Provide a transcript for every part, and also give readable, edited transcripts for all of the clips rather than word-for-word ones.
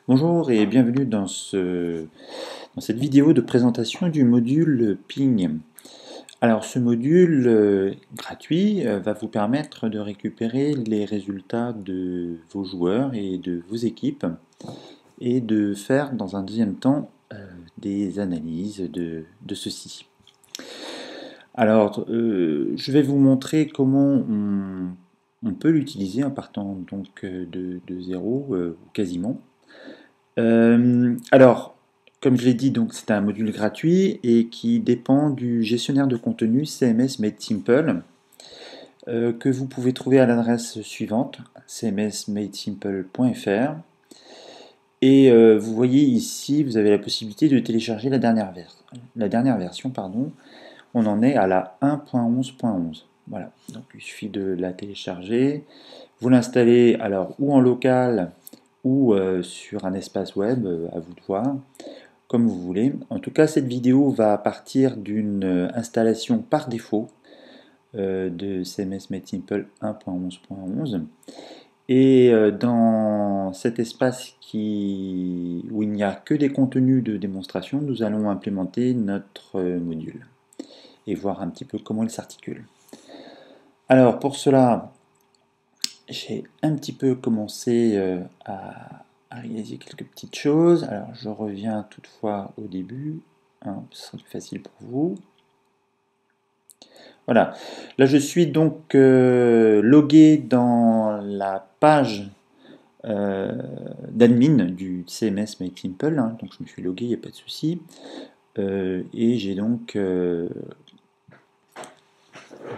Bonjour et bienvenue dans cette vidéo de présentation du module Ping. Alors ce module gratuit va vous permettre de récupérer les résultats de vos joueurs et de vos équipes et de faire dans un deuxième temps des analyses de ceci. Alors je vais vous montrer comment on peut l'utiliser en partant donc de zéro quasiment. Alors, comme je l'ai dit, donc c'est un module gratuit et qui dépend du gestionnaire de contenu CMS Made Simple que vous pouvez trouver à l'adresse suivante cmsmadesimple.fr et vous voyez ici, vous avez la possibilité de télécharger la dernière version, pardon. On en est à la 1.11.11. Voilà, donc il suffit de la télécharger, vous l'installez alors ou en local ou sur un espace web, à vous de voir, comme vous voulez. En tout cas, cette vidéo va partir d'une installation par défaut de CMS Made Simple 1.11.11. Et dans cet espace où il n'y a que des contenus de démonstration, nous allons implémenter notre module et voir un petit peu comment il s'articule. Alors pour cela, j'ai un petit peu commencé à réaliser quelques petites choses. Alors je reviens toutefois au début, hein, ce sera plus facile pour vous. Voilà, là je suis donc logué dans la page d'admin du CMS Made Simple, hein, donc je me suis logué, il n'y a pas de souci. Et j'ai donc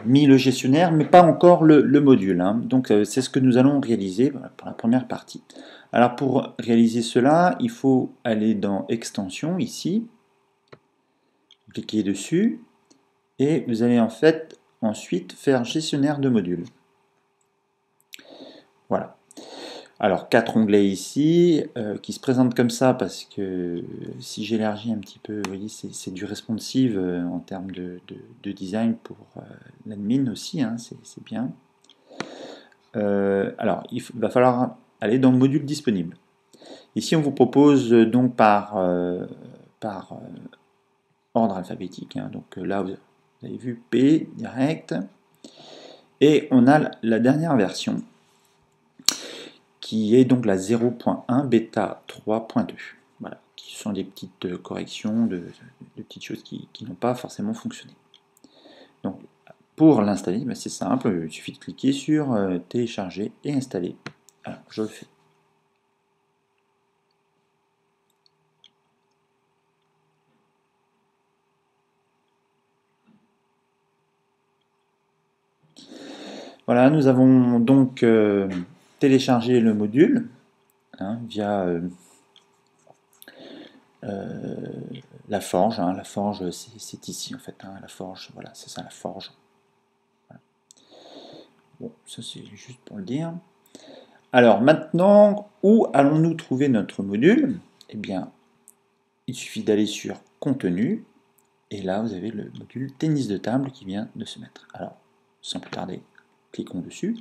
mis le gestionnaire, mais pas encore le module, hein. Donc c'est ce que nous allons réaliser pour la première partie. Alors pour réaliser cela, il faut aller dans Extension, ici, cliquer dessus, et vous allez en fait ensuite faire gestionnaire de modules. Voilà. Alors 4 onglets ici, qui se présentent comme ça parce que si j'élargis un petit peu, vous voyez, c'est du responsive en termes de design pour l'admin aussi, hein, c'est bien. Alors il va falloir aller dans le module disponible. Ici on vous propose donc par ordre alphabétique, hein, donc là vous avez vu P direct, et on a la dernière version qui est donc la 0.1 bêta 3.2. Voilà, qui sont des petites corrections de petites choses qui n'ont pas forcément fonctionné. Donc, pour l'installer, c'est simple, il suffit de cliquer sur télécharger et installer. Alors, je le fais. Voilà, nous avons donc téléchargé le module hein, via la forge. Hein, la forge, c'est ici en fait. Hein, la forge, voilà, c'est ça la forge. Voilà. Bon, ça c'est juste pour le dire. Alors maintenant, où allons-nous trouver notre module? Eh bien, il suffit d'aller sur Contenu, et là vous avez le module tennis de table qui vient de se mettre. Alors, sans plus tarder, cliquons dessus.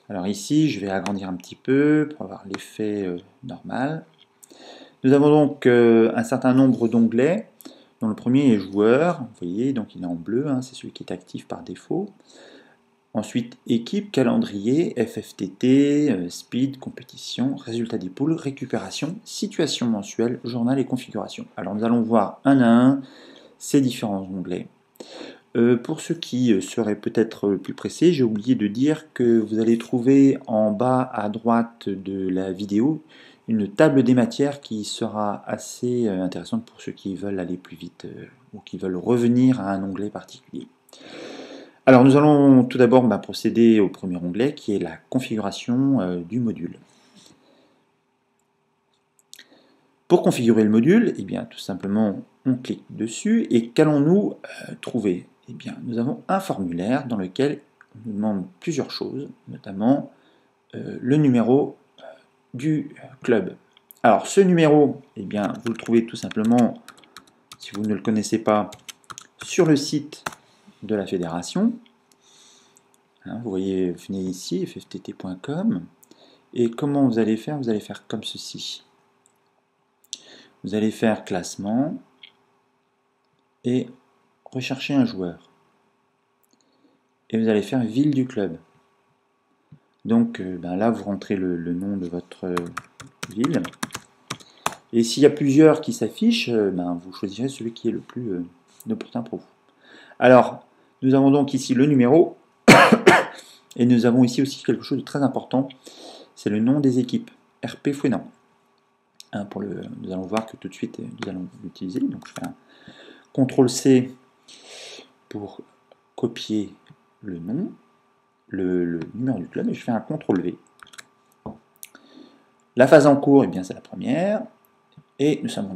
Alors ici, je vais agrandir un petit peu pour avoir l'effet normal. Nous avons donc un certain nombre d'onglets, dont le premier est joueur, vous voyez, donc il est en bleu, hein, c'est celui qui est actif par défaut. Ensuite, équipe, calendrier, FFTT, speed, compétition, résultat des poules, récupération, situation mensuelle, journal et configuration. Alors nous allons voir un à un ces différents onglets. Pour ceux qui seraient peut-être plus pressés, j'ai oublié de dire que vous allez trouver en bas à droite de la vidéo une table des matières qui sera assez intéressante pour ceux qui veulent aller plus vite ou qui veulent revenir à un onglet particulier. Alors nous allons tout d'abord procéder au premier onglet qui est la configuration du module. Pour configurer le module, eh bien, tout simplement on clique dessus et qu'allons-nous trouver? Eh bien, nous avons un formulaire dans lequel on nous demande plusieurs choses, notamment le numéro du club. Alors ce numéro, eh bien, vous le trouvez tout simplement, si vous ne le connaissez pas, sur le site de la fédération. Hein, vous voyez, venez ici, fftt.com, Et comment vous allez faire? Vous allez faire comme ceci. Vous allez faire classement et rechercher un joueur. Et vous allez faire ville du club. Donc là, vous rentrez le nom de votre ville. Et s'il y a plusieurs qui s'affichent, vous choisirez celui qui est le plus opportun pour vous. Alors, nous avons donc ici le numéro. Et nous avons ici aussi quelque chose de très important. C'est le nom des équipes. RP Fouenan. Nous allons voir que tout de suite, nous allons l'utiliser. Donc, je fais un CTRL-C pour copier le nom, le numéro du club, et je fais un CTRL-V. La phase en cours, eh bien, c'est la première. Et nous sommes en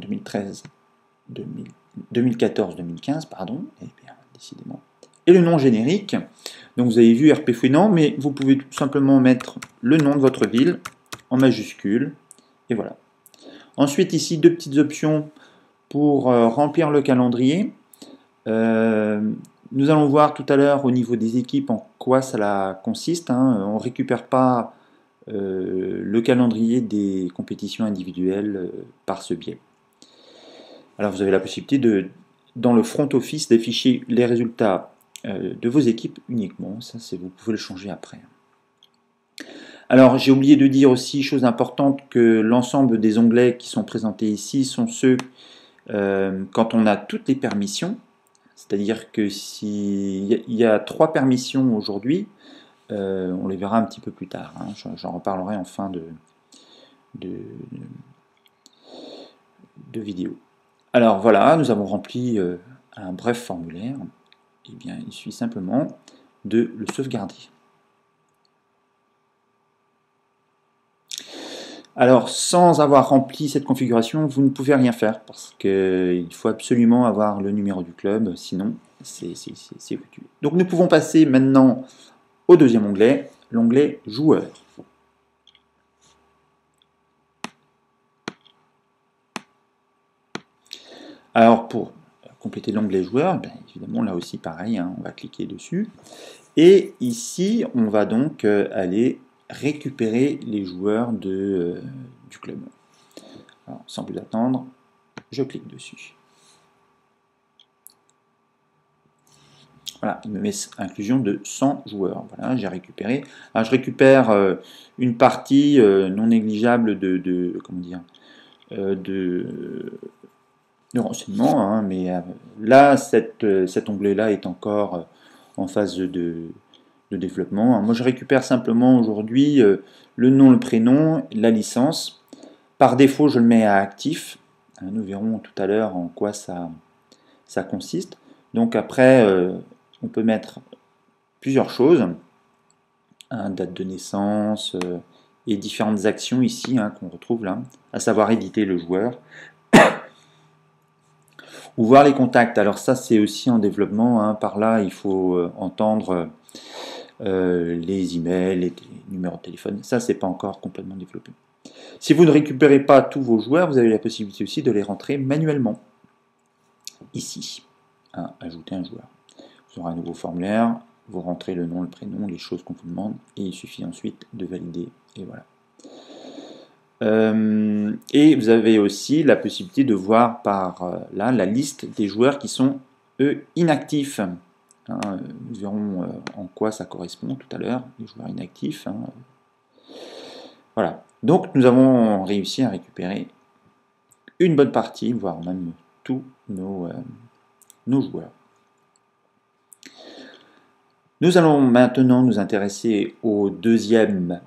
2014-2015, pardon. Et bien, décidément. Et le nom générique. Donc, vous avez vu RP Fouenan, mais vous pouvez tout simplement mettre le nom de votre ville en majuscule. Et voilà. Ensuite, ici, deux petites options pour remplir le calendrier. Nous allons voir tout à l'heure au niveau des équipes en quoi cela consiste. On ne récupère pas le calendrier des compétitions individuelles par ce biais. Alors vous avez la possibilité dans le front office d'afficher les résultats de vos équipes uniquement. Ça, vous pouvez le changer après. Alors j'ai oublié de dire aussi, chose importante, que l'ensemble des onglets qui sont présentés ici sont ceux quand on a toutes les permissions. C'est-à-dire que s'il y a 3 permissions aujourd'hui, on les verra un petit peu plus tard. J'en reparlerai en fin de vidéo. Alors voilà, nous avons rempli un bref formulaire. Eh bien, il suffit simplement de le sauvegarder. Alors, sans avoir rempli cette configuration, vous ne pouvez rien faire parce qu'il faut absolument avoir le numéro du club, sinon c'est foutu. Donc nous pouvons passer maintenant au deuxième onglet, l'onglet joueurs. Alors pour compléter l'onglet joueurs, bien évidemment là aussi pareil, on va cliquer dessus. Et ici, on va donc aller récupérer les joueurs du club. Alors, sans plus attendre, je clique dessus. Voilà, il me met inclusion de 100 joueurs. Voilà, j'ai récupéré. Alors, je récupère une partie non négligeable de renseignements, mais là, cet onglet-là est encore en phase de développement. Alors, moi, je récupère simplement aujourd'hui le nom, le prénom, la licence. Par défaut, je le mets à actif. Nous verrons tout à l'heure en quoi ça consiste. Donc après, on peut mettre plusieurs choses. Date de naissance et différentes actions ici qu'on retrouve là, à savoir éditer le joueur. Ou voir les contacts. Alors ça, c'est aussi en développement. Par là, il faut entendre les emails, les numéros de téléphone. Ça, c'est pas encore complètement développé. Si vous ne récupérez pas tous vos joueurs, vous avez la possibilité aussi de les rentrer manuellement. Ici, ajouter un joueur. Vous aurez un nouveau formulaire, vous rentrez le nom, le prénom, les choses qu'on vous demande, et il suffit ensuite de valider, et voilà. Et vous avez aussi la possibilité de voir par là la liste des joueurs qui sont, eux, inactifs. Nous verrons en quoi ça correspond tout à l'heure, les joueurs inactifs. Voilà. Donc nous avons réussi à récupérer une bonne partie, voire même tous nos joueurs. Nous allons maintenant nous intéresser au deuxième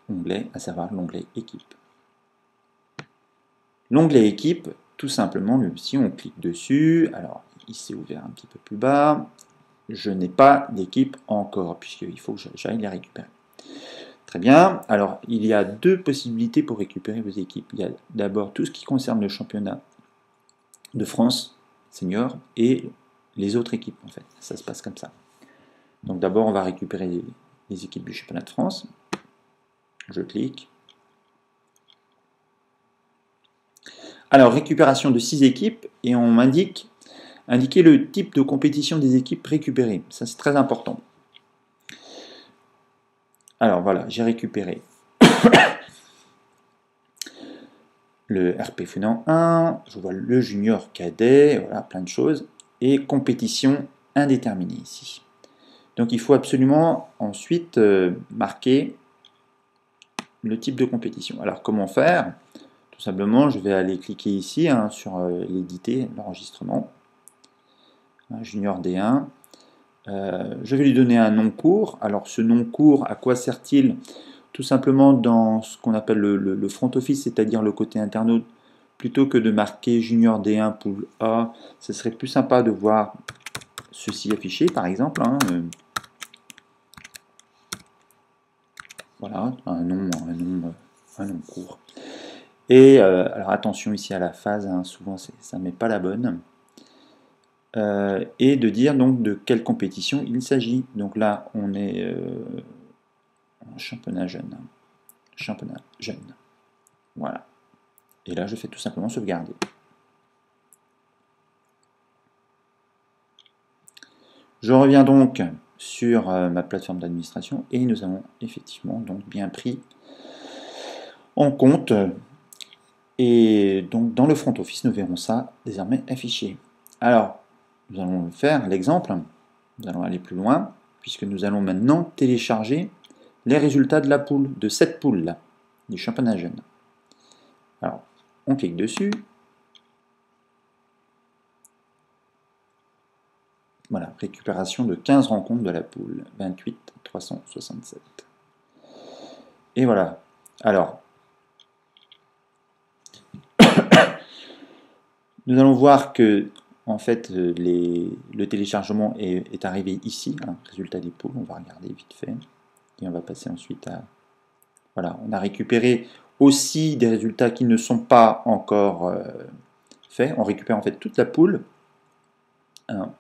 onglet, à savoir l'onglet équipe. L'onglet équipe, tout simplement, lui aussi, on clique dessus. Alors, il s'est ouvert un petit peu plus bas. Je n'ai pas d'équipe encore, puisqu'il faut que j'aille les récupérer. Très bien. Alors, il y a deux possibilités pour récupérer vos équipes. Il y a d'abord tout ce qui concerne le championnat de France senior et les autres équipes, en fait. Ça se passe comme ça. Donc, d'abord, on va récupérer les équipes du championnat de France. Je clique. Alors, récupération de 6 équipes et on m'indique indiquer le type de compétition des équipes récupérées. Ça, c'est très important. Alors voilà, j'ai récupéré le RP Fénan 1, je vois le junior cadet, voilà, plein de choses, et compétition indéterminée ici. Donc il faut absolument ensuite marquer le type de compétition. Alors comment faire? Tout simplement, je vais aller cliquer ici hein, sur l'éditer, l'enregistrement, junior D1. Je vais lui donner un nom court. Alors ce nom court, à quoi sert-il? Tout simplement dans ce qu'on appelle le front office, c'est-à-dire le côté internaute, plutôt que de marquer junior D1 pool A, ce serait plus sympa de voir ceci affiché par exemple. Hein, voilà, un nom court. Et alors attention ici à la phase, hein, souvent ça ne met pas la bonne. Et de dire donc de quelle compétition il s'agit. Donc là on est en championnat jeune. Championnat jeune. Voilà. Et là je fais tout simplement sauvegarder. Je reviens donc sur ma plateforme d'administration et nous avons effectivement donc bien pris en compte. Et donc dans le front office, nous verrons ça désormais affiché. Alors, nous allons faire l'exemple. Nous allons aller plus loin, puisque nous allons maintenant télécharger les résultats de la poule, de cette poule-là, du championnat jeune. Alors, on clique dessus. Voilà, récupération de 15 rencontres de la poule, 28 367. Et voilà. Alors, nous allons voir que en fait, le téléchargement est arrivé ici, hein, résultat des poules, on va regarder vite fait, et on va passer ensuite à... Voilà, on a récupéré aussi des résultats qui ne sont pas encore faits, on récupère en fait toute la poule, hein,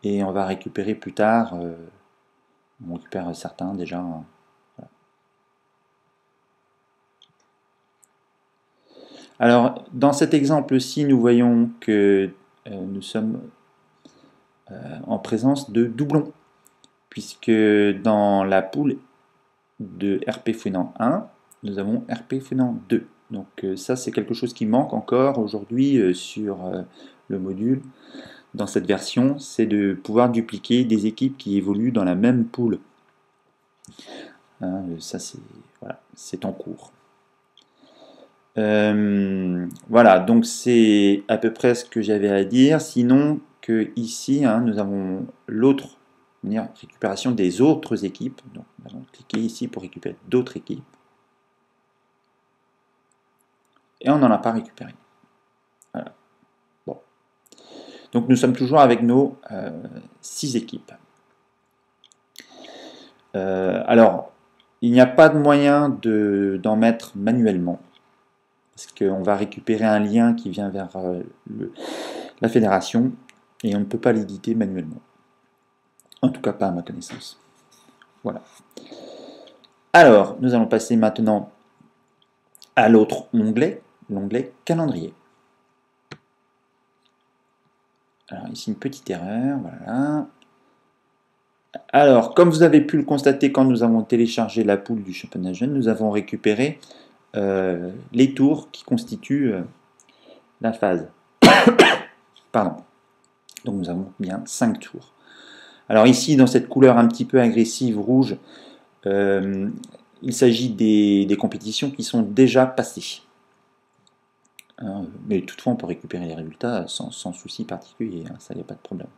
et on va récupérer plus tard, on récupère certains déjà, hein, voilà. Alors, dans cet exemple-ci, nous voyons que nous sommes en présence de doublons, puisque dans la poule de RP Fouinant 1, nous avons RP Fouinant 2. Donc ça, c'est quelque chose qui manque encore aujourd'hui sur le module. Dans cette version, c'est de pouvoir dupliquer des équipes qui évoluent dans la même poule. Hein, ça, c'est voilà, en cours. Voilà, donc c'est à peu près ce que j'avais à dire. Sinon, que ici, hein, nous avons l'autre récupération des autres équipes. Donc, nous allons cliquer ici pour récupérer d'autres équipes. Et on n'en a pas récupéré. Voilà. Bon. Donc nous sommes toujours avec nos 6 équipes. Alors, il n'y a pas de moyen d'en mettre manuellement. Parce qu'on va récupérer un lien qui vient vers la fédération et on ne peut pas l'éditer manuellement. En tout cas, pas à ma connaissance. Voilà. Alors, nous allons passer maintenant à l'autre onglet, l'onglet calendrier. Alors, ici, une petite erreur, voilà. Alors, comme vous avez pu le constater quand nous avons téléchargé la poule du championnat jeune, nous avons récupéré les tours qui constituent la phase. Pardon. Donc, nous avons bien 5 tours. Alors ici, dans cette couleur un petit peu agressive rouge, il s'agit des compétitions qui sont déjà passées. Mais toutefois, on peut récupérer les résultats sans souci particulier, hein, ça, il n'y a pas de problème.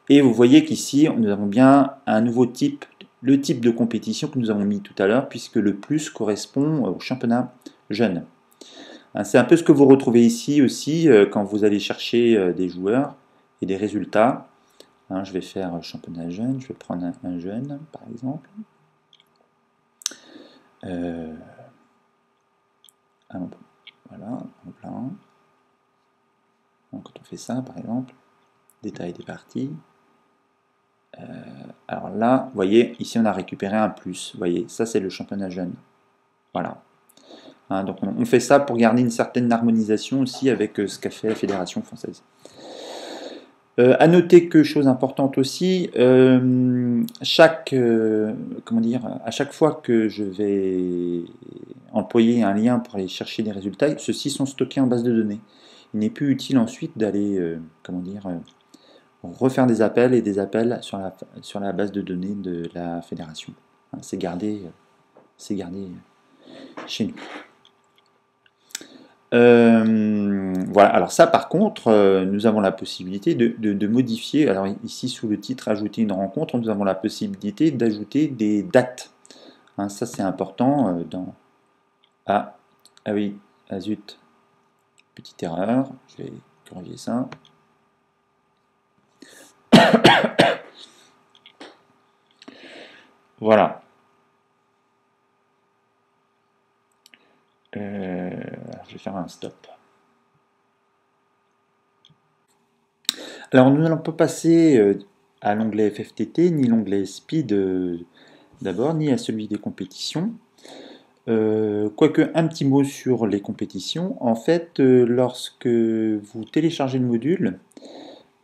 Et vous voyez qu'ici, nous avons bien un nouveau type, le type de compétition que nous avons mis tout à l'heure, puisque le plus correspond au championnat jeune. Hein, c'est un peu ce que vous retrouvez ici aussi quand vous allez chercher des joueurs et des résultats. Hein, je vais faire championnat jeune, je vais prendre un jeune par exemple. Voilà, en plein. Donc, quand on fait ça par exemple, détail des parties. Alors là, vous voyez, ici on a récupéré un plus. Vous voyez, ça c'est le championnat jeune. Voilà. Hein, donc on fait ça pour garder une certaine harmonisation aussi avec ce qu'a fait la Fédération française. À noter que, chose importante aussi, comment dire, à chaque fois que je vais employer un lien pour aller chercher des résultats, ceux-ci sont stockés en base de données. Il n'est plus utile ensuite d'aller, comment dire, refaire des appels et des appels sur la base de données de la fédération. Hein, c'est gardé chez nous. Voilà, alors ça par contre, nous avons la possibilité de modifier, alors ici sous le titre ajouter une rencontre, nous avons la possibilité d'ajouter des dates. Hein, ça c'est important dans... Ah, ah oui, ah zut, petite erreur, je vais corriger ça. Voilà. Je vais faire un stop. Alors nous n'allons pas passer à l'onglet FFTT, ni l'onglet Speed d'abord, ni à celui des compétitions. Quoique un petit mot sur les compétitions. En fait, lorsque vous téléchargez le module,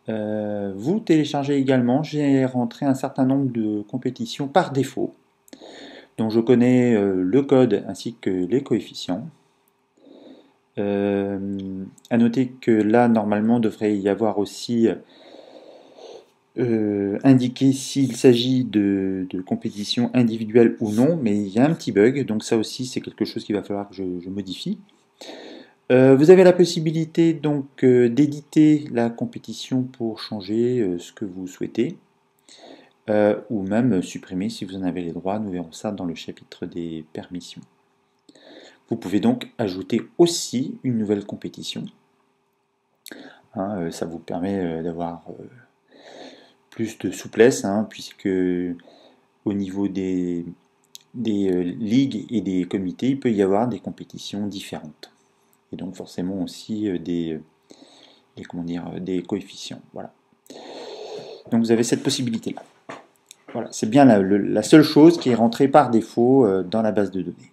vous téléchargez également, j'ai rentré un certain nombre de compétitions par défaut, dont je connais le code ainsi que les coefficients. À noter que là, normalement, devrait y avoir aussi indiqué s'il s'agit de compétitions individuelles ou non, mais il y a un petit bug, donc ça aussi c'est quelque chose qu'il va falloir que je modifie. Vous avez la possibilité donc d'éditer la compétition pour changer ce que vous souhaitez, ou même supprimer si vous en avez les droits, nous verrons ça dans le chapitre des permissions. Vous pouvez donc ajouter aussi une nouvelle compétition. Hein, ça vous permet d'avoir plus de souplesse, hein, puisque au niveau des ligues et des comités, il peut y avoir des compétitions différentes. Et donc forcément aussi des coefficients. Voilà. Donc vous avez cette possibilité-là. Voilà, c'est bien la seule chose qui est rentrée par défaut dans la base de données.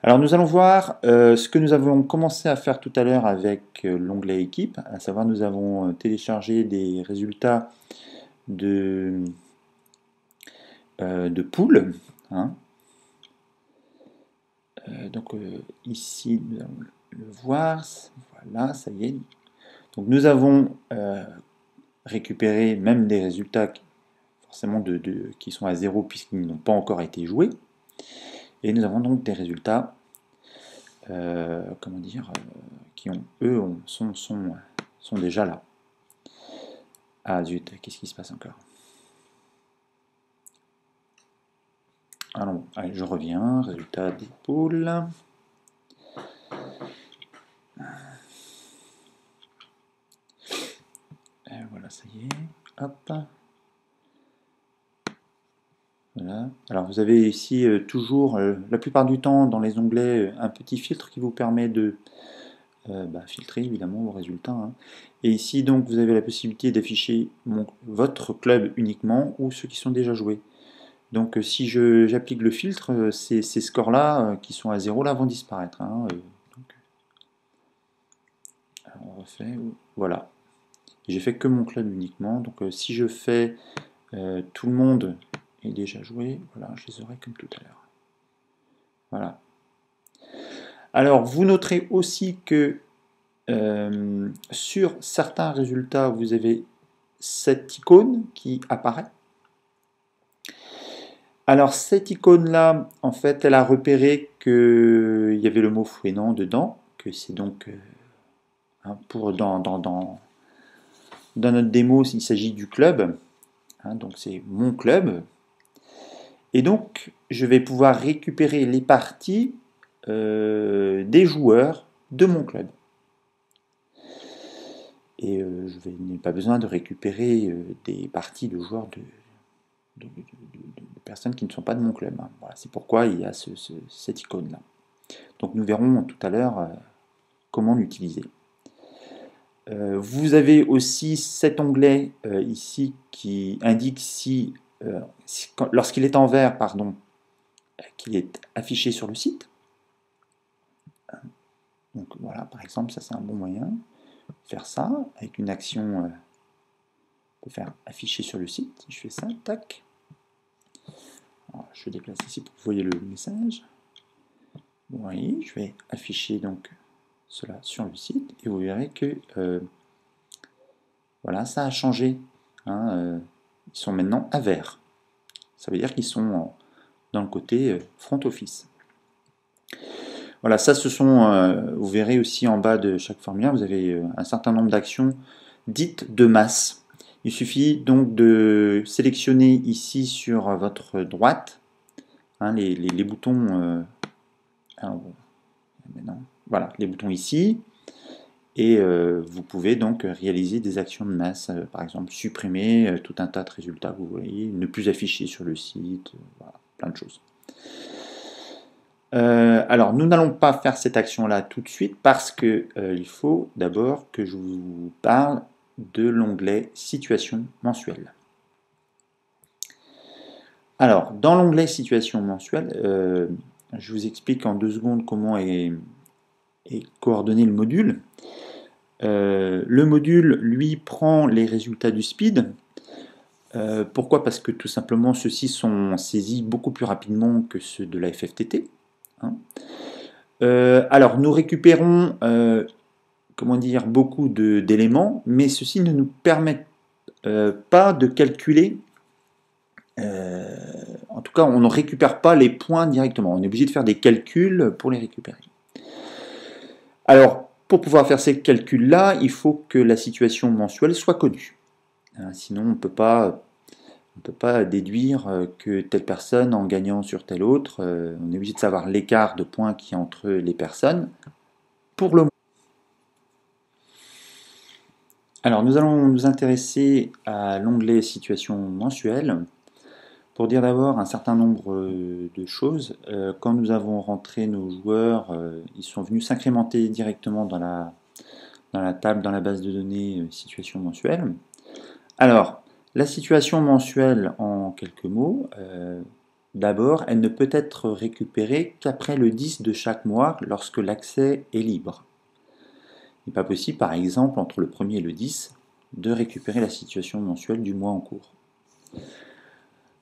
Alors nous allons voir ce que nous avons commencé à faire tout à l'heure avec l'onglet équipe, à savoir nous avons téléchargé des résultats de pool. Hein. Donc ici nous allons le voir, voilà, ça y est. Donc nous avons récupéré même des résultats forcément qui sont à 0 puisqu'ils n'ont pas encore été joués. Et nous avons donc des résultats comment dire, qui ont, eux sont déjà là. Ah zut, qu'est-ce qui se passe encore? Alors, allez, je reviens, résultat des poules. Et voilà, ça y est, hop. Voilà. Alors vous avez ici toujours, la plupart du temps dans les onglets, un petit filtre qui vous permet de filtrer évidemment vos résultats. Hein. Et ici donc vous avez la possibilité d'afficher votre club uniquement ou ceux qui sont déjà joués. Donc si j'applique le filtre, ces scores-là qui sont à 0 là vont disparaître. Hein, alors on refait, voilà. J'ai fait que mon club uniquement, donc si je fais tout le monde est déjà joué, voilà, je les aurai comme tout à l'heure. Voilà. Alors vous noterez aussi que sur certains résultats, vous avez cette icône qui apparaît. Alors cette icône-là, en fait, elle a repéré qu'il y avait le mot Fouenan dedans, que c'est donc pour dans notre démo, il s'agit du club, hein, donc c'est mon club. Et donc, je vais pouvoir récupérer les parties des joueurs de mon club. Et je n'ai pas besoin de récupérer des parties de joueurs de personnes qui ne sont pas de mon club. Hein. Voilà, c'est pourquoi il y a cette icône-là. Donc nous verrons tout à l'heure comment l'utiliser. Vous avez aussi cet onglet ici qui indique si lorsqu'il est en vert, pardon, qu'il est affiché sur le site. Donc voilà, par exemple, ça c'est un bon moyen. faire ça avec une action. On peut faire afficher sur le site. Si je fais ça, tac. Alors, je déplace ici pour que vous voyez le message. Vous voyez, je vais afficher donc cela sur le site et vous verrez que voilà, ça a changé. Hein, ils sont maintenant à vert. Ça veut dire qu'ils sont dans le côté front office. Voilà, ça ce sont, vous verrez aussi en bas de chaque formulaire, vous avez un certain nombre d'actions dites de masse. Il suffit donc de sélectionner ici sur votre droite hein, les boutons, alors, maintenant, voilà, les boutons ici, et vous pouvez donc réaliser des actions de masse, par exemple supprimer tout un tas de résultats que vous voyez, ne plus afficher sur le site, voilà, plein de choses. Alors, nous n'allons pas faire cette action-là tout de suite parce que il faut d'abord que je vous parle de l'onglet Situation mensuelle. Alors, dans l'onglet Situation mensuelle, je vous explique en 2 secondes comment est coordonné le module. Le module, lui, prend les résultats du speed. Pourquoi? Parce que tout simplement, ceux-ci sont saisis beaucoup plus rapidement que ceux de la FFTT. Hein. Alors, nous récupérons comment dire, beaucoup d'éléments, mais ceci ne nous permet pas de calculer, en tout cas, on ne récupère pas les points directement. On est obligé de faire des calculs pour les récupérer. Alors, pour pouvoir faire ces calculs-là, il faut que la situation mensuelle soit connue. Sinon, on ne peut pas déduire que telle personne, en gagnant sur telle autre, on est obligé de savoir l'écart de points qu'il y a entre les personnes pour le. Alors, nous allons nous intéresser à l'onglet Situation mensuelle pour dire d'abord un certain nombre de choses. Quand nous avons rentré nos joueurs, ils sont venus s'incrémenter directement dans la table, dans la base de données Situation mensuelle. Alors, la situation mensuelle, en quelques mots, d'abord, elle ne peut être récupérée qu'après le 10 de chaque mois lorsque l'accès est libre. Il n'est pas possible, par exemple, entre le 1er et le 10, de récupérer la situation mensuelle du mois en cours.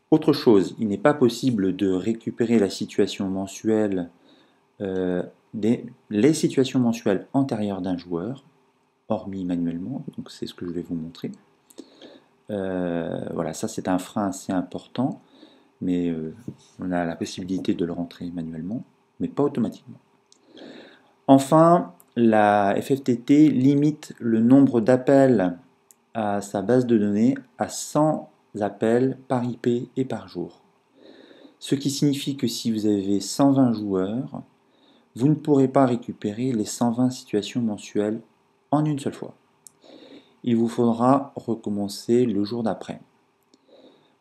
Autre chose, il n'est pas possible de récupérer la situation mensuelle, les situations mensuelles antérieures d'un joueur, hormis manuellement, donc c'est ce que je vais vous montrer. Voilà, ça c'est un frein assez important, mais on a la possibilité de le rentrer manuellement, mais pas automatiquement. Enfin, la FFTT limite le nombre d'appels à sa base de données à 100 appels par IP et par jour. Ce qui signifie que si vous avez 120 joueurs, vous ne pourrez pas récupérer les 120 situations mensuelles en une seule fois. Il vous faudra recommencer le jour d'après.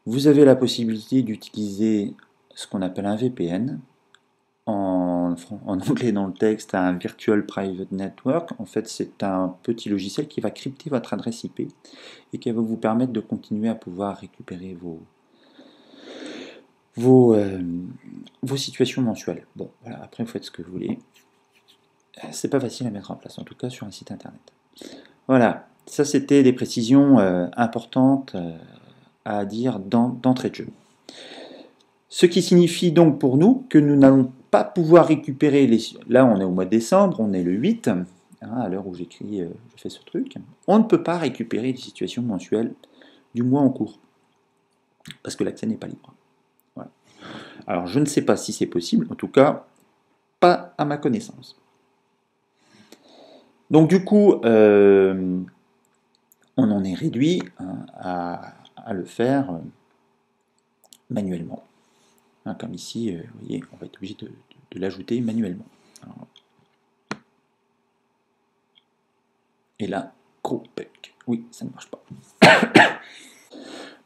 Vous avez la possibilité d'utiliser ce qu'on appelle un VPN, en anglais dans le texte, un Virtual Private Network. En fait, c'est un petit logiciel qui va crypter votre adresse IP et qui va vous permettre de continuer à pouvoir récupérer vos situations mensuelles. Bon, voilà, après vous faites ce que vous voulez. C'est pas facile à mettre en place, en tout cas sur un site internet. Voilà, ça c'était des précisions importantes à dire d'entrée de jeu. Ce qui signifie donc pour nous que nous n'allons pas pouvoir récupérer les. Là, on est au mois de décembre, on est le 8, hein, à l'heure où j'écris, je fais ce truc. On ne peut pas récupérer les situations mensuelles du mois en cours parce que l'accès n'est pas libre. Voilà. Alors, je ne sais pas si c'est possible, en tout cas, pas à ma connaissance. Donc, du coup, on en est réduit hein, à le faire manuellement. Hein, comme ici, vous voyez, on va être obligé de l'ajouter manuellement. Alors, et là, gros bug. Oui, ça ne marche pas.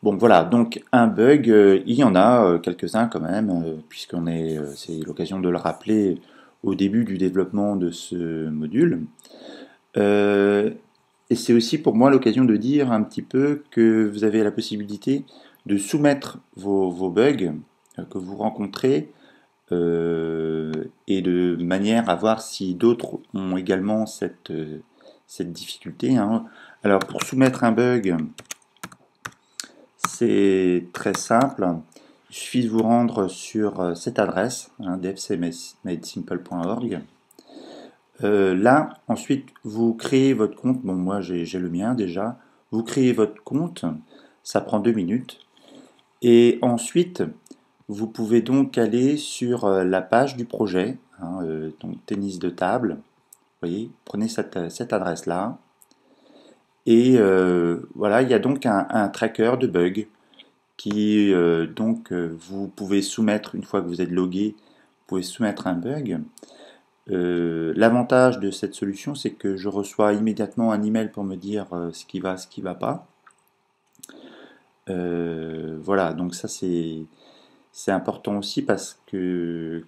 Bon, voilà, donc un bug, il y en a quelques-uns quand même, puisqu'on est, c'est l'occasion de le rappeler au début du développement de ce module. Et c'est aussi pour moi l'occasion de dire un petit peu que vous avez la possibilité de soumettre vos bugs que vous rencontrez et de manière à voir si d'autres ont également cette cette difficulté, hein. Alors pour soumettre un bug, c'est très simple. Il suffit de vous rendre sur cette adresse, hein, devcmadesimple.org. Là, ensuite, vous créez votre compte. Bon, moi, j'ai le mien déjà. Vous créez votre compte. Ça prend 2 minutes. Et ensuite, vous pouvez donc aller sur la page du projet, hein, donc tennis de table. Vous voyez, prenez cette adresse-là. Et voilà, il y a donc un tracker de bugs qui, vous pouvez soumettre, une fois que vous êtes logué, vous pouvez soumettre un bug. L'avantage de cette solution, c'est que je reçois immédiatement un email pour me dire ce qui va pas. Voilà, donc ça c'est important aussi parce que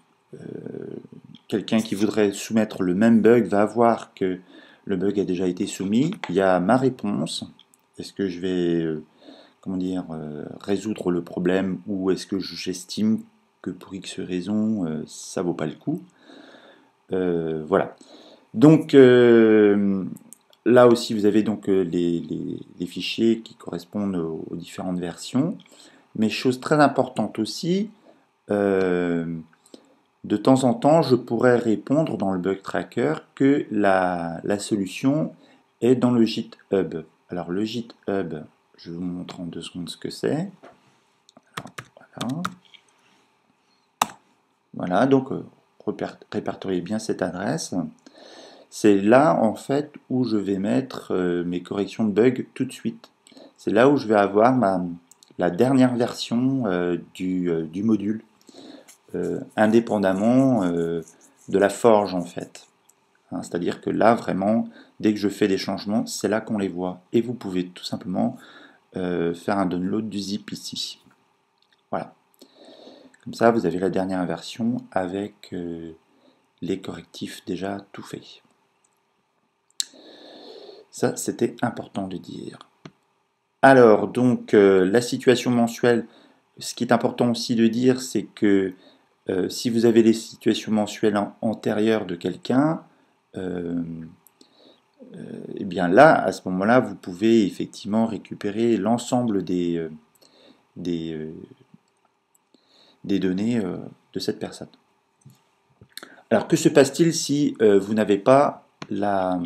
quelqu'un qui voudrait soumettre le même bug va voir que le bug a déjà été soumis. Il y a ma réponse. Est-ce que je vais résoudre le problème ou est-ce que j'estime que pour X raison ça vaut pas le coup. Voilà. Donc là aussi vous avez donc les fichiers qui correspondent aux différentes versions. Mais chose très importante aussi, de temps en temps, je pourrais répondre dans le bug tracker que la solution est dans le GitHub. Alors le GitHub, je vais vous montrer en 2 secondes ce que c'est. Voilà. Voilà, donc répertoriez bien cette adresse. C'est là en fait où je vais mettre mes corrections de bugs tout de suite. C'est là où je vais avoir la dernière version du module. Indépendamment de la forge en fait. Hein, c'est-à-dire que là vraiment, dès que je fais des changements, c'est là qu'on les voit. Et vous pouvez tout simplement faire un download du zip ici. Voilà. Comme ça, vous avez la dernière version avec les correctifs déjà tout faits. Ça, c'était important de dire. Alors, donc, la situation mensuelle, ce qui est important aussi de dire, c'est que si vous avez les situations mensuelles antérieures de quelqu'un, et bien là, à ce moment-là, vous pouvez effectivement récupérer l'ensemble des données de cette personne. Alors, que se passe-t-il si vous n'avez pas la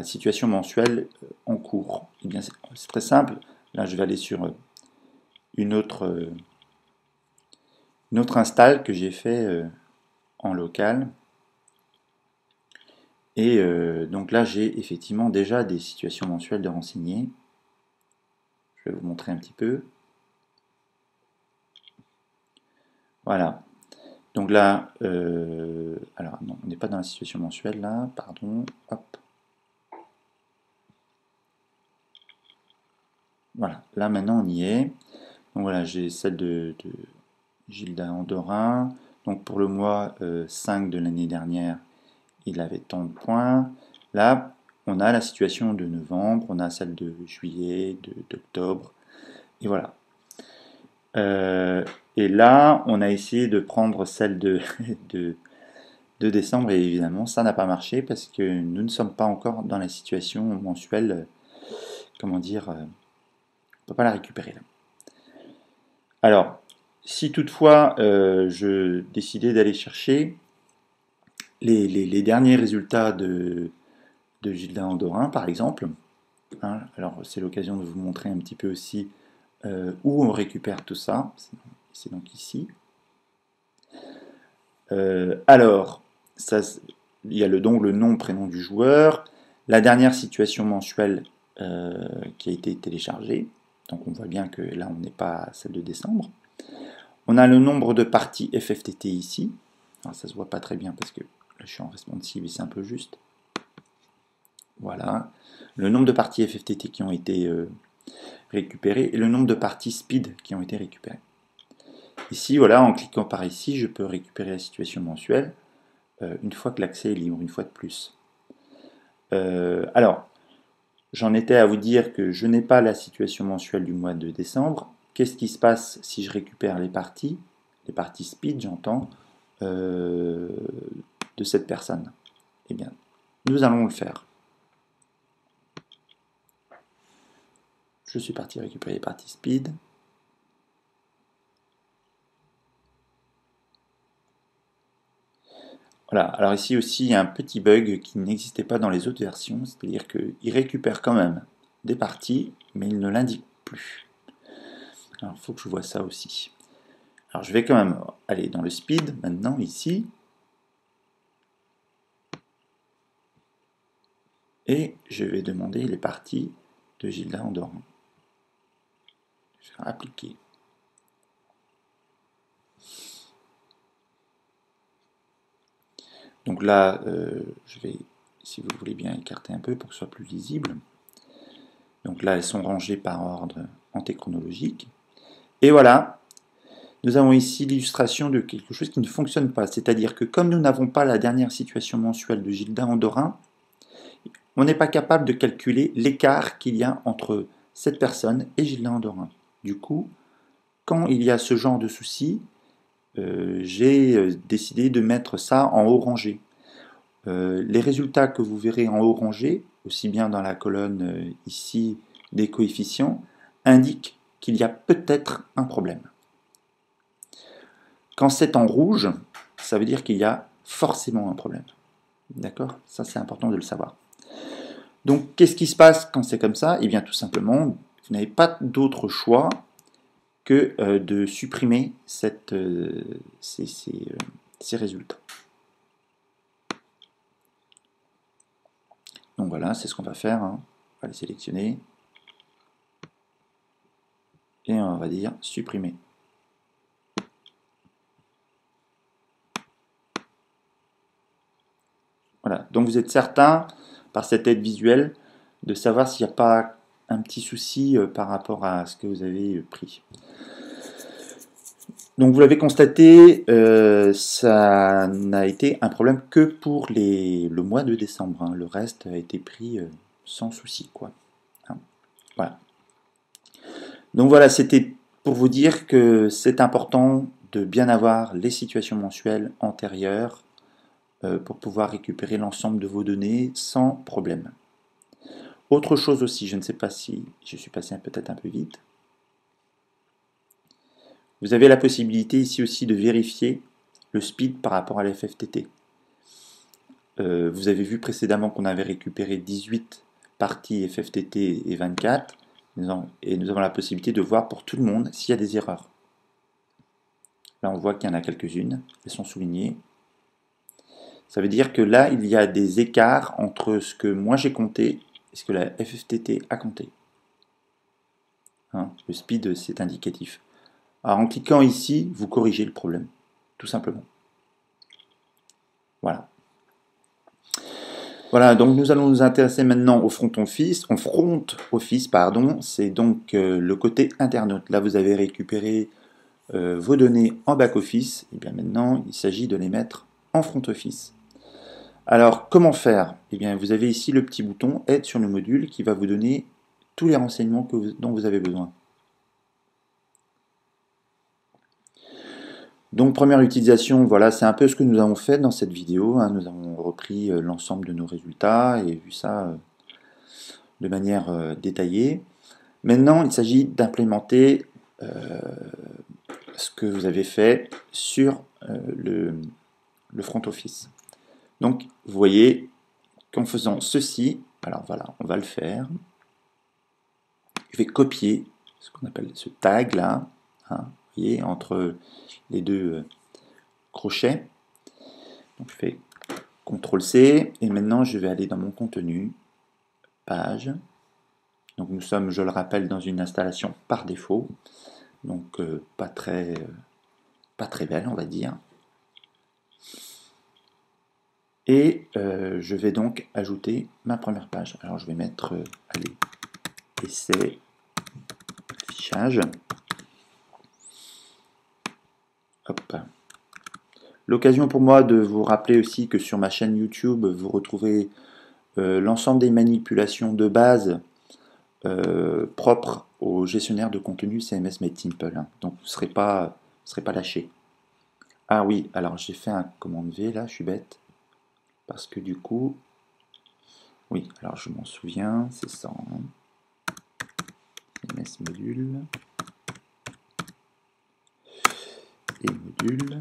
situation mensuelle en cours? Eh bien, c'est très simple. Là, je vais aller sur une autre install que j'ai fait en local. Et donc là, j'ai effectivement déjà des situations mensuelles de renseigner. Je vais vous montrer un petit peu. Voilà. Donc là, alors non, on n'est pas dans la situation mensuelle là, pardon. Hop. Voilà, là maintenant on y est. Donc voilà, j'ai celle de Gilda Andorin. Donc pour le mois 5 de l'année dernière, il avait tant de points. Là, on a la situation de novembre, on a celle de juillet, d'octobre, et voilà. Et là, on a essayé de prendre celle de, de décembre, et évidemment, ça n'a pas marché parce que nous ne sommes pas encore dans la situation mensuelle, on ne peut pas la récupérer là. Alors, si toutefois je décidais d'aller chercher les derniers résultats de Gilda Andorin, par exemple, hein, alors c'est l'occasion de vous montrer un petit peu aussi où on récupère tout ça. C'est donc ici. Alors, ça, il y a le nom, prénom du joueur, la dernière situation mensuelle qui a été téléchargée. Donc on voit bien que là on n'est pas à celle de décembre. On a le nombre de parties FFTT ici. Alors, ça se voit pas très bien parce que là je suis en responsive et c'est un peu juste. Voilà. Le nombre de parties FFTT qui ont été récupérées et le nombre de parties speed qui ont été récupérées. Ici, voilà, en cliquant par ici, je peux récupérer la situation mensuelle une fois que l'accès est libre, une fois de plus. Alors, j'en étais à vous dire que je n'ai pas la situation mensuelle du mois de décembre. Qu'est-ce qui se passe si je récupère les parties speed, j'entends. de cette personne. Eh bien, nous allons le faire. Je suis parti récupérer les parties speed. Voilà, alors ici aussi il y a un petit bug qui n'existait pas dans les autres versions, c'est-à-dire qu'il récupère quand même des parties, mais il ne l'indique plus. Alors il faut que je vois ça aussi. Alors je vais quand même aller dans le speed maintenant ici. Et je vais demander les parties de Gilda Andorran. Je vais faire appliquer. Donc là, je vais, si vous voulez bien, écarter un peu pour que ce soit plus lisible. Donc là, elles sont rangées par ordre antéchronologique. Et voilà, nous avons ici l'illustration de quelque chose qui ne fonctionne pas. C'est-à-dire que comme nous n'avons pas la dernière situation mensuelle de Gilda Andorran, on n'est pas capable de calculer l'écart qu'il y a entre cette personne et Gilda Andorran. Du coup, quand il y a ce genre de souci, j'ai décidé de mettre ça en haut rangé. Les résultats que vous verrez en haut rangé, aussi bien dans la colonne ici des coefficients, indiquent qu'il y a peut-être un problème. Quand c'est en rouge, ça veut dire qu'il y a forcément un problème. D'accord? Ça, c'est important de le savoir. Donc, qu'est-ce qui se passe quand c'est comme ça? Eh bien, tout simplement, vous n'avez pas d'autre choix que de supprimer ces résultats. Donc voilà, c'est ce qu'on va faire. Hein. On va les sélectionner. Et on va dire supprimer. Voilà, donc vous êtes certain, par cette aide visuelle, de savoir s'il n'y a pas un petit souci par rapport à ce que vous avez pris. Donc vous l'avez constaté, ça n'a été un problème que pour le mois de décembre. Hein. Le reste a été pris sans souci, quoi. Hein. Voilà. Donc voilà, c'était pour vous dire que c'est important de bien avoir les situations mensuelles antérieures pour pouvoir récupérer l'ensemble de vos données sans problème. Autre chose aussi, je ne sais pas si je suis passé peut-être un peu vite. Vous avez la possibilité ici aussi de vérifier le speed par rapport à l'FFTT. Vous avez vu précédemment qu'on avait récupéré 18 parties FFTT et 24. Et nous avons la possibilité de voir pour tout le monde s'il y a des erreurs. Là, on voit qu'il y en a quelques-unes. Elles sont soulignées. Ça veut dire que là, il y a des écarts entre ce que moi j'ai compté et ce que la FFTT a compté. Hein, le speed, c'est indicatif. Alors, en cliquant ici, vous corrigez le problème, tout simplement. Voilà. Voilà, donc nous allons nous intéresser maintenant au front office. C'est donc le côté internaute. Là, vous avez récupéré vos données en back office. Et bien maintenant, il s'agit de les mettre en front office. Alors, comment faire? Eh bien, vous avez ici le petit bouton Aide sur le module qui va vous donner tous les renseignements dont vous avez besoin. Donc, première utilisation, voilà, c'est un peu ce que nous avons fait dans cette vidéo. Hein. Nous avons repris l'ensemble de nos résultats et vu ça de manière détaillée. Maintenant, il s'agit d'implémenter ce que vous avez fait sur le front office. Donc, vous voyez qu'en faisant ceci, alors voilà, on va le faire. Je vais copier ce qu'on appelle ce tag là, hein, vous voyez, entre les deux crochets. Donc, je fais CTRL-C et maintenant je vais aller dans mon contenu, page. Donc nous sommes, je le rappelle, dans une installation par défaut, donc pas très belle, on va dire. Et je vais donc ajouter ma première page. Alors je vais mettre, allez, essai, affichage. Hop. L'occasion pour moi de vous rappeler aussi que sur ma chaîne YouTube, vous retrouvez l'ensemble des manipulations de base propres au gestionnaire de contenu CMS Made Simple. Hein. Donc vous ne serez pas lâché. Ah oui, alors j'ai fait un commande V là, je suis bête. Parce que du coup, oui, alors je m'en souviens, c'est ça. CMS module. Et module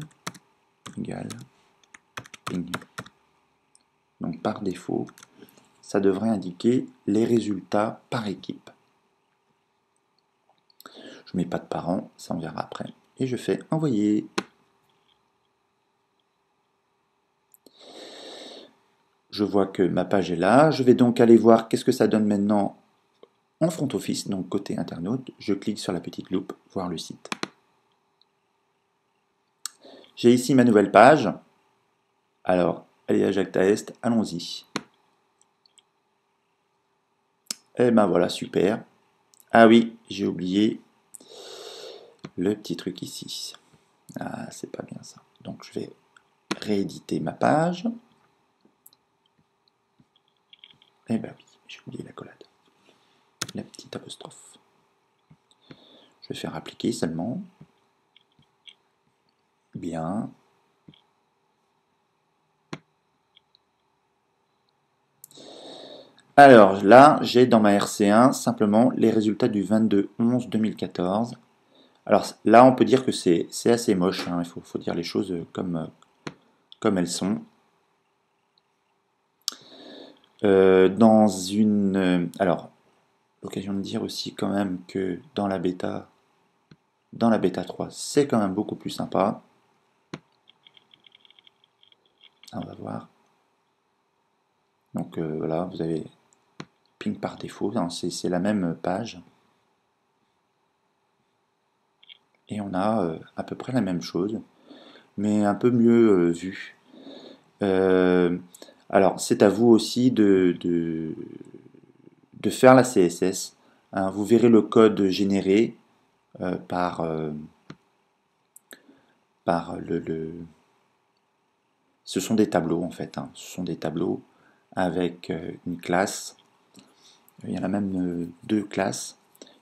égale ping. Donc par défaut, ça devrait indiquer les résultats par équipe. Je mets pas de parents, ça on verra après. Et je fais envoyer. Je vois que ma page est là. Je vais donc aller voir qu'est-ce que ça donne maintenant en front office, donc côté internaute. Je clique sur la petite loupe, voir le site. J'ai ici ma nouvelle page. Alors, alliage Acta Est, allons-y. Et ben voilà, super. Ah oui, j'ai oublié le petit truc ici. Ah, c'est pas bien ça. Donc je vais rééditer ma page. Eh ben oui, j'ai oublié la collade. La petite apostrophe. Je vais faire appliquer seulement. Bien. Alors là, j'ai dans ma RC1 simplement les résultats du 22/11/2014. Alors là, on peut dire que c'est assez moche. Hein. Il faut dire les choses comme elles sont. Alors, l'occasion de dire aussi quand même que dans la bêta 3, c'est quand même beaucoup plus sympa. On va voir. Donc voilà, vous avez ping par défaut, hein, c'est la même page. Et on a à peu près la même chose, mais un peu mieux vu. Alors, c'est à vous aussi de faire la CSS. Hein. Vous verrez le code généré par Ce sont des tableaux en fait. Hein. Ce sont des tableaux avec une classe. Il y en a même deux classes.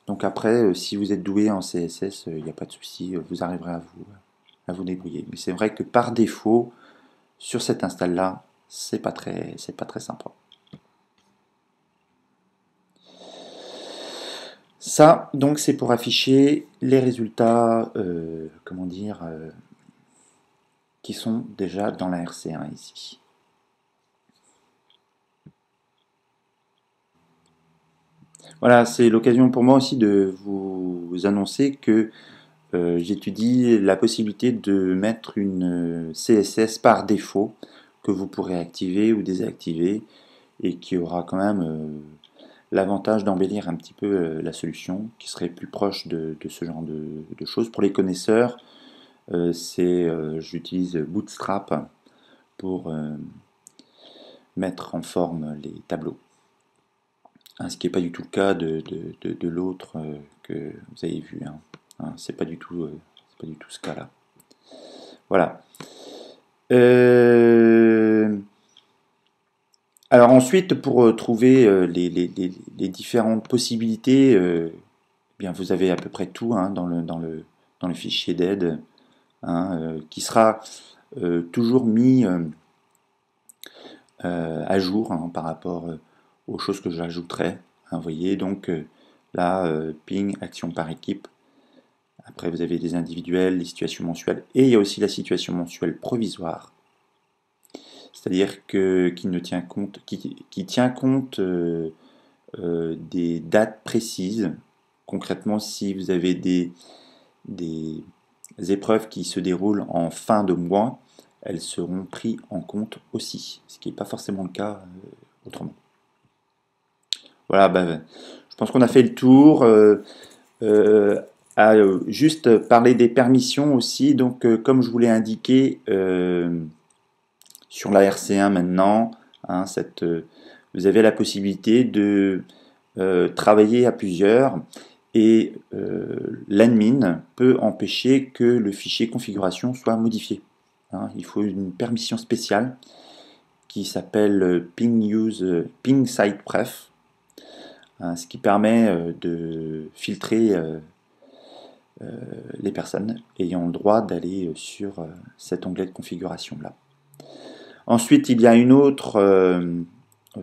Donc après, si vous êtes doué en CSS, il n'y a pas de souci, vous arriverez à vous débrouiller. Mais c'est vrai que par défaut, sur cette install-là, c'est pas très sympa. Ça, donc, c'est pour afficher les résultats, comment dire, qui sont déjà dans la RC1 ici. Voilà, c'est l'occasion pour moi aussi de vous annoncer que j'étudie la possibilité de mettre une CSS par défaut que vous pourrez activer ou désactiver et qui aura quand même l'avantage d'embellir un petit peu la solution, qui serait plus proche de ce genre de choses. Pour les connaisseurs, j'utilise Bootstrap pour mettre en forme les tableaux. Hein, ce qui n'est pas du tout le cas de l'autre que vous avez vu. Hein. Hein, c'est pas du tout ce cas-là. Voilà. Alors ensuite, pour trouver les différentes possibilités, bien vous avez à peu près tout hein, dans le fichier d'aide, hein, qui sera toujours mis à jour hein, par rapport aux choses que j'ajouterai. Hein, vous voyez, donc là, ping, action par équipe. Après, vous avez les individuels, les situations mensuelles, et il y a aussi la situation mensuelle provisoire. C'est-à-dire qui tient compte des dates précises. Concrètement, si vous avez des épreuves qui se déroulent en fin de mois, elles seront prises en compte aussi, ce qui n'est pas forcément le cas autrement. Voilà, je pense qu'on a fait le tour. Juste parler des permissions aussi. Donc, comme je vous l'ai indiqué sur la RC1 maintenant, hein, vous avez la possibilité de travailler à plusieurs et l'admin peut empêcher que le fichier configuration soit modifié. Hein, il faut une permission spéciale qui s'appelle ping site pref, hein, ce qui permet de filtrer les personnes ayant le droit d'aller sur cet onglet de configuration là. Ensuite, il y a une autre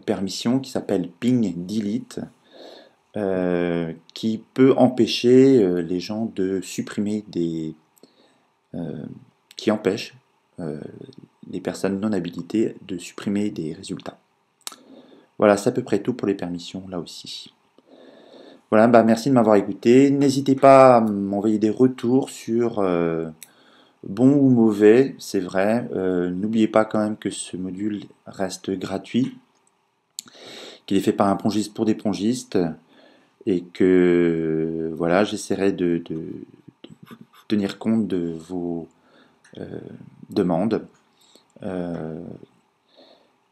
permission qui s'appelle ping delete, qui peut empêcher les gens de supprimer qui empêche euh, les personnes non habilitées de supprimer des résultats. Voilà, c'est à peu près tout pour les permissions là aussi. Voilà, bah merci de m'avoir écouté. N'hésitez pas à m'envoyer des retours sur bon ou mauvais, c'est vrai. N'oubliez pas quand même que ce module reste gratuit, qu'il est fait par un pongiste pour des pongistes, et que voilà, j'essaierai de tenir compte de vos demandes.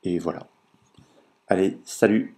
Et voilà. Allez, salut!